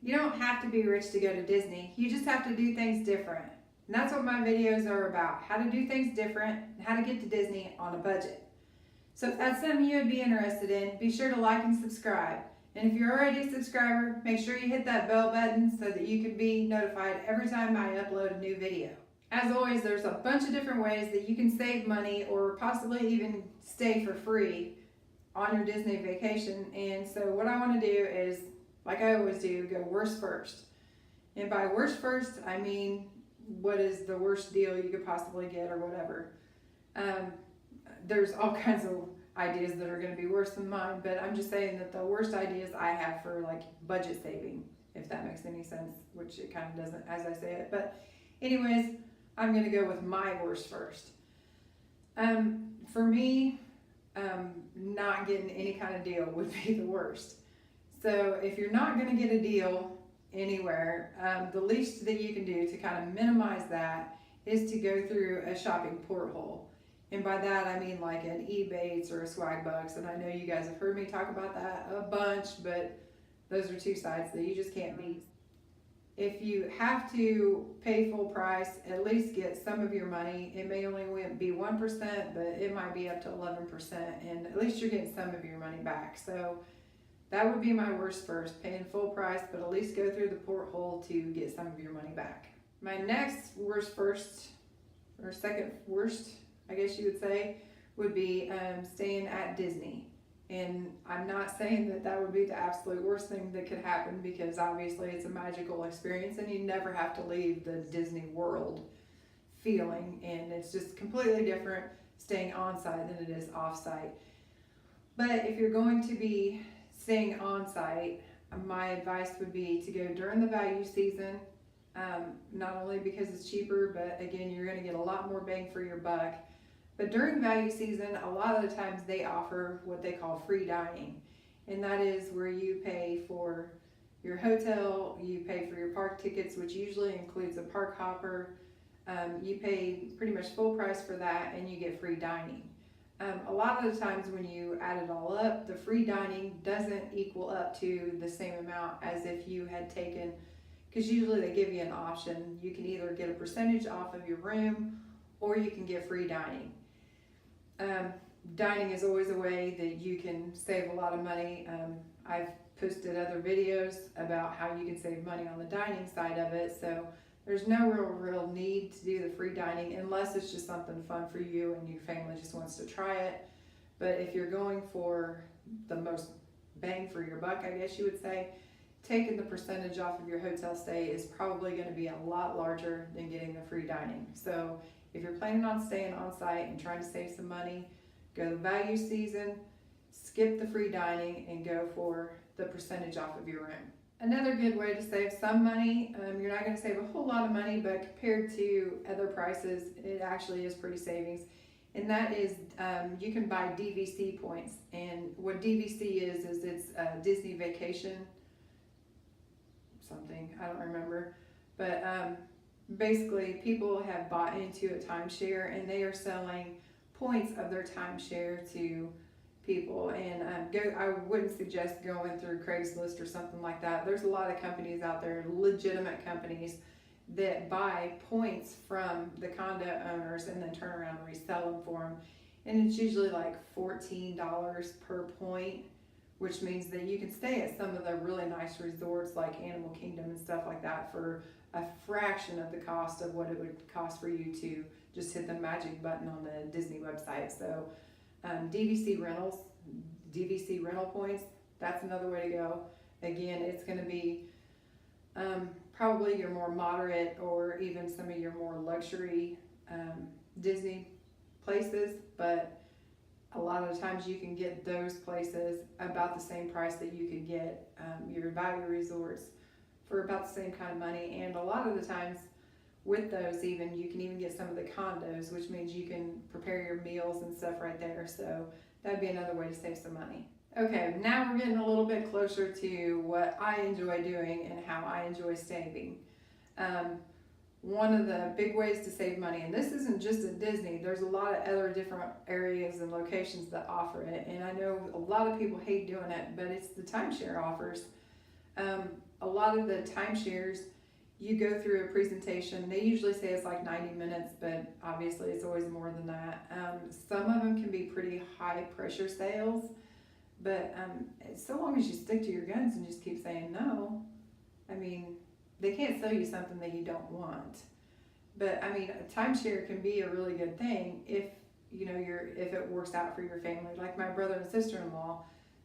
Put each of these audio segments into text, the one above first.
You don't have to be rich to go to Disney. You just have to do things different. And that's what my videos are about. How to do things different and how to get to Disney on a budget. So if that's something you would be interested in, be sure to like and subscribe. And if you're already a subscriber, make sure you hit that bell button so that you can be notified every time I upload a new video. As always, there's a bunch of different ways that you can save money or possibly even stay for free on your Disney vacation. And so what I want to do is, like I always do, go worst first. And by worst first, I mean what is the worst deal you could possibly get or whatever. There's all kinds of ideas that are going to be worse than mine, but I'm just saying that the worst ideas I have for like budget saving, if that makes any sense, which it kind of doesn't as I say it. But anyways, I'm going to go with my worst first. For me, not getting any kind of deal would be the worst. So if you're not going to get a deal anywhere, the least that you can do to kind of minimize that is to go through a shopping porthole. And by that I mean like an Ebates or a Swagbucks, and I know you guys have heard me talk about that a bunch, but those are two sites that you just can't beat. If you have to pay full price, at least get some of your money. It may only be 1%, but it might be up to 11%, and at least you're getting some of your money back. So that would be my worst first, paying full price, but at least go through the porthole to get some of your money back. My next worst first, or second worst, I guess you would say, would be staying at Disney. And I'm not saying that that would be the absolute worst thing that could happen, because obviously it's a magical experience and you never have to leave the Disney World feeling, and it's just completely different staying on site than it is off site. But if you're going to be staying on site, my advice would be to go during the value season, not only because it's cheaper, but again, you're going to get a lot more bang for your buck. But during value season, a lot of the times they offer what they call free dining. And that is where you pay for your hotel, you pay for your park tickets, which usually includes a park hopper. You pay pretty much full price for that, and you get free dining. A lot of the times when you add it all up, the free dining doesn't equal up to the same amount as if you had taken, because usually they give you an option. You can either get a percentage off of your room or you can get free dining. Dining is always a way that you can save a lot of money. I've posted other videos about how you can save money on the dining side of it, so there's no real need to do the free dining unless it's just something fun for you and your family just wants to try it. But if you're going for the most bang for your buck, I guess you would say, taking the percentage off of your hotel stay is probably going to be a lot larger than getting the free dining. So if you're planning on staying on site and trying to save some money, go to value season, skip the free dining, and go for the percentage off of your room. Another good way to save some money, you're not going to save a whole lot of money, but compared to other prices, it actually is pretty savings. And that is, you can buy DVC points. And what DVC is it's Disney Vacation something, I don't remember. But basically, people have bought into a timeshare and they are selling points of their timeshare to people. And I wouldn't suggest going through Craigslist or something like that. There's a lot of companies out there, legitimate companies, that buy points from the condo owners and then turn around and resell them for them. And it's usually like $14 per point, which means that you can stay at some of the really nice resorts like Animal Kingdom and stuff like that for a fraction of the cost of what it would cost for you to just hit the magic button on the Disney website. So DVC Rentals, DVC rental points, that's another way to go. Again, it's going to be probably your more moderate or even some of your more luxury Disney places, but a lot of the times you can get those places about the same price that you could get your value resorts for about the same kind of money. And a lot of the times with those, even you can even get some of the condos, which means you can prepare your meals and stuff right there. So that'd be another way to save some money. Okay, now we're getting a little bit closer to what I enjoy doing and how I enjoy saving. One of the big ways to save money, and this isn't just at Disney, there's a lot of other different areas and locations that offer it, and I know a lot of people hate doing it, but it's the timeshare offers. a lot of the timeshares, you go through a presentation. They usually say it's like 90 minutes, but obviously it's always more than that. Some of them can be pretty high pressure sales, but so long as you stick to your guns and just keep saying no, I mean, they can't sell you something that you don't want. But I mean, a timeshare can be a really good thing if if it works out for your family. Like my brother and sister-in-law,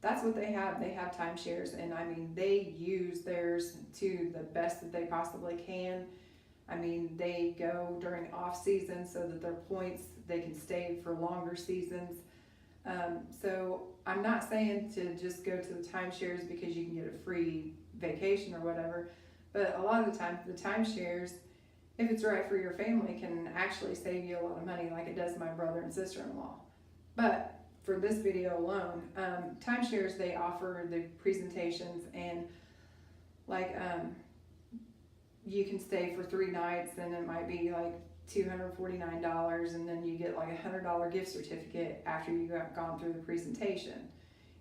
that's what they have. They have timeshares, and I mean, they use theirs to the best that they possibly can. I mean, they go during off season so that their points, they can stay for longer seasons. So I'm not saying to just go to the timeshares because you can get a free vacation or whatever, but a lot of the time, the timeshares, if it's right for your family, can actually save you a lot of money, like it does my brother and sister-in-law. But for this video alone, timeshares, they offer the presentations, and like you can stay for 3 nights, and it might be like $249, and then you get like a $100 gift certificate after you have gone through the presentation.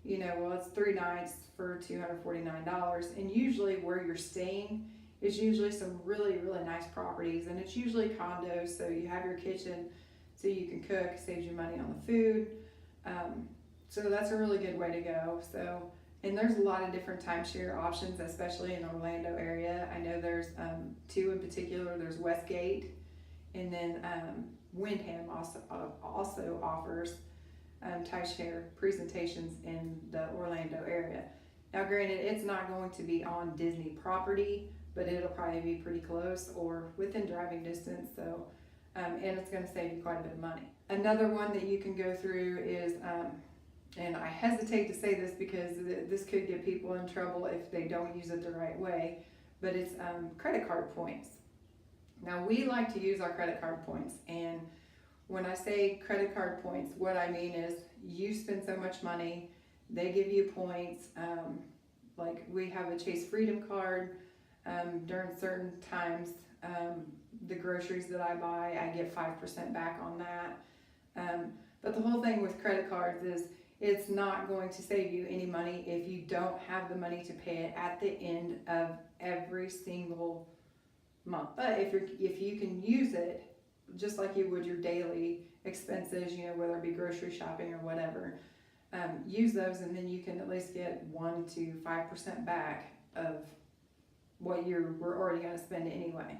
Well, it's 3 nights for $249, and usually where you're staying is usually some really, really nice properties, and it's usually condos, so you have your kitchen so you can cook, saves you money on the food. So that's a really good way to go. So, and there's a lot of different timeshare options, especially in the Orlando area. I know there's 2 in particular. There's Westgate, and then Wyndham also offers timeshare presentations in the Orlando area. Now, granted, it's not going to be on Disney property, but it'll probably be pretty close or within driving distance. So, and it's going to save you quite a bit of money. Another one that you can go through is, and I hesitate to say this because this could get people in trouble if they don't use it the right way, but it's credit card points. Now, we like to use our credit card points, and when I say credit card points, what I mean is you spend so much money, they give you points. Like we have a Chase Freedom card. During certain times, the groceries that I buy, I get 5% back on that. But the whole thing with credit cards is it's not going to save you any money if you don't have the money to pay it at the end of every single month. But if you can use it just like you would your daily expenses, whether it be grocery shopping or whatever, use those, and then you can at least get 1 to 5% back of what we're already going to spend anyway.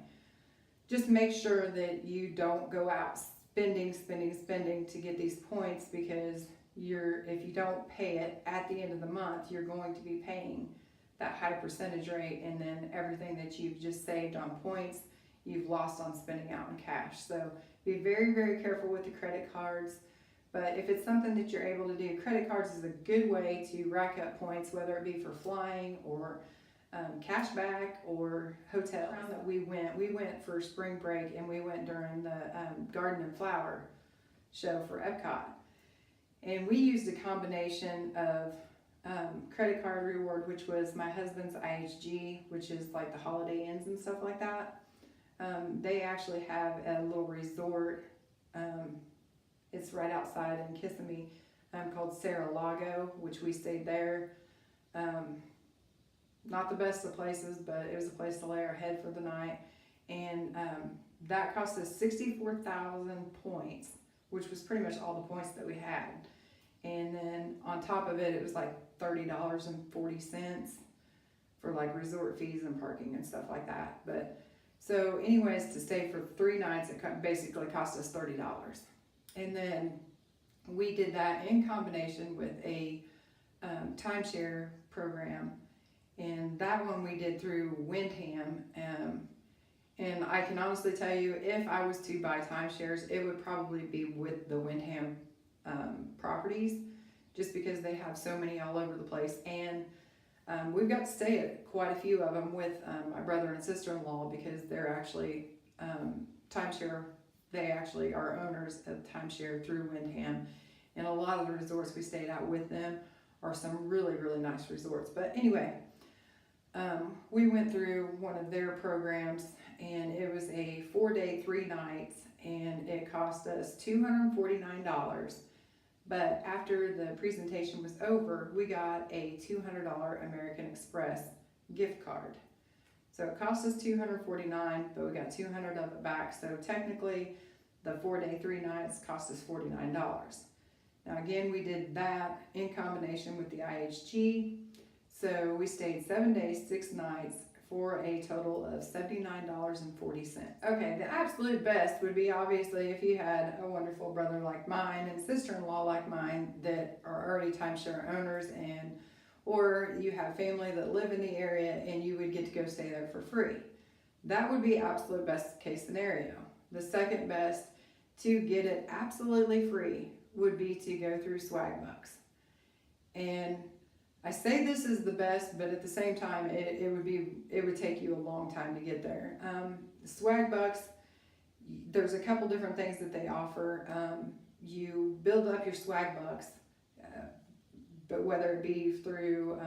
Just make sure that you don't go out spending to get these points, because if you don't pay it at the end of the month, you're going to be paying that high percentage rate, and then everything that you've just saved on points, you've lost on spending out in cash. So be very, very careful with the credit cards. But if it's something that you're able to do, credit cards is a good way to rack up points, whether it be for flying or cash back or hotels. That we went for spring break, and we went during the Garden and Flower show for Epcot, and we used a combination of credit card reward, which was my husband's IHG, which is like the Holiday Inns and stuff like that. They actually have a little resort, it's right outside in Kissimmee, called Cerro Lago, which we stayed there. Not the best of places, but it was a place to lay our head for the night. And that cost us 64,000 points, which was pretty much all the points that we had. And then on top of it, it was like $30.40 for like resort fees and parking and stuff like that. But so anyways, to stay for 3 nights, it basically cost us $30. And then we did that in combination with a timeshare program. And that one we did through Wyndham. And I can honestly tell you, if I was to buy timeshares, it would probably be with the Wyndham properties, just because they have so many all over the place. And we've got to stay at quite a few of them with my brother and sister-in-law, because they're actually timeshare. They actually are owners of timeshare through Wyndham. And a lot of the resorts we stayed at with them are some really, really nice resorts. But anyway, we went through one of their programs, and it was a 4-day, 3 nights, and it cost us $249. But after the presentation was over, we got a $200 American Express gift card. So it cost us $249, but we got $200 of it back. So technically, the 4-day, 3 nights cost us $49. Now again, we did that in combination with the IHG. So we stayed 7 days, 6 nights for a total of $79.40. Okay, the absolute best would be obviously if you had a wonderful brother like mine and sister-in-law like mine that are already timeshare owners, or you have family that live in the area and you would get to go stay there for free. That would be absolute best case scenario. The second best, to get it absolutely free, would be to go through Swagbucks. And I say this is the best, but at the same time, it would take you a long time to get there. The Swagbucks, there's a couple different things that they offer. You build up your Swagbucks, but whether it be through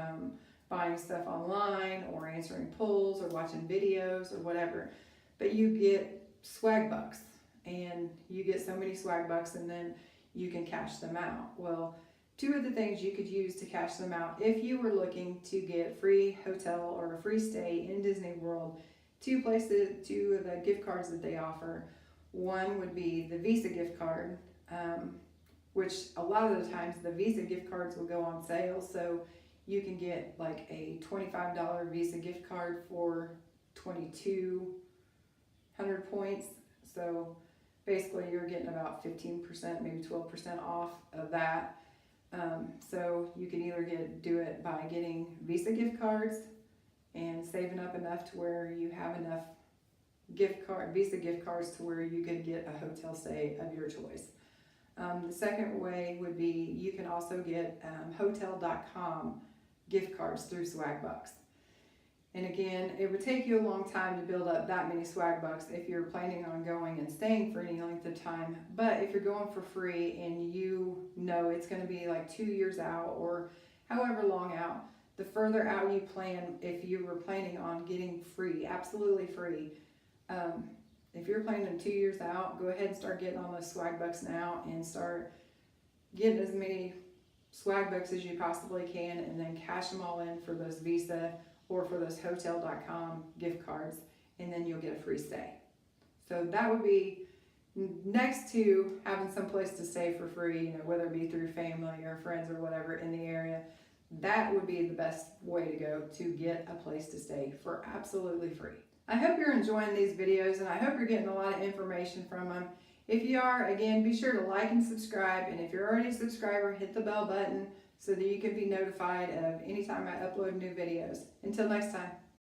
buying stuff online or answering polls or watching videos or whatever, but you get Swagbucks, and you get so many Swagbucks, and then you can cash them out. Well, two of the things you could use to cash them out if you were looking to get free hotel or a free stay in Disney World, two of the gift cards that they offer. One would be the Visa gift card, which a lot of the times the Visa gift cards will go on sale. So you can get like a $25 Visa gift card for 2,200 points. So basically you're getting about 15%, maybe 12% off of that. So you can either do it by getting Visa gift cards and saving up enough to where you have enough Visa gift cards to where you could get a hotel stay of your choice. The second way would be you can also get hotel.com gift cards through Swagbucks. And again, it would take you a long time to build up that many Swagbucks if you're planning on going and staying for any length of time. But if you're going for free and you know it's going to be like 2 years out or however long out, the further out you plan, if you were planning on getting free, absolutely free, if you're planning 2 years out, go ahead and start getting on those Swagbucks now and start getting as many Swagbucks as you possibly can, and then cash them all in for those Visa or for those hotel.com gift cards, and then you'll get a free stay. So that would be next to having some place to stay for free, whether it be through family or friends or whatever in the area. That would be the best way to go to get a place to stay for absolutely free. I hope you're enjoying these videos, and I hope you're getting a lot of information from them. If you are, again, be sure to like and subscribe, and if you're already a subscriber, hit the bell button so that you can be notified of anytime I upload new videos. Until next time.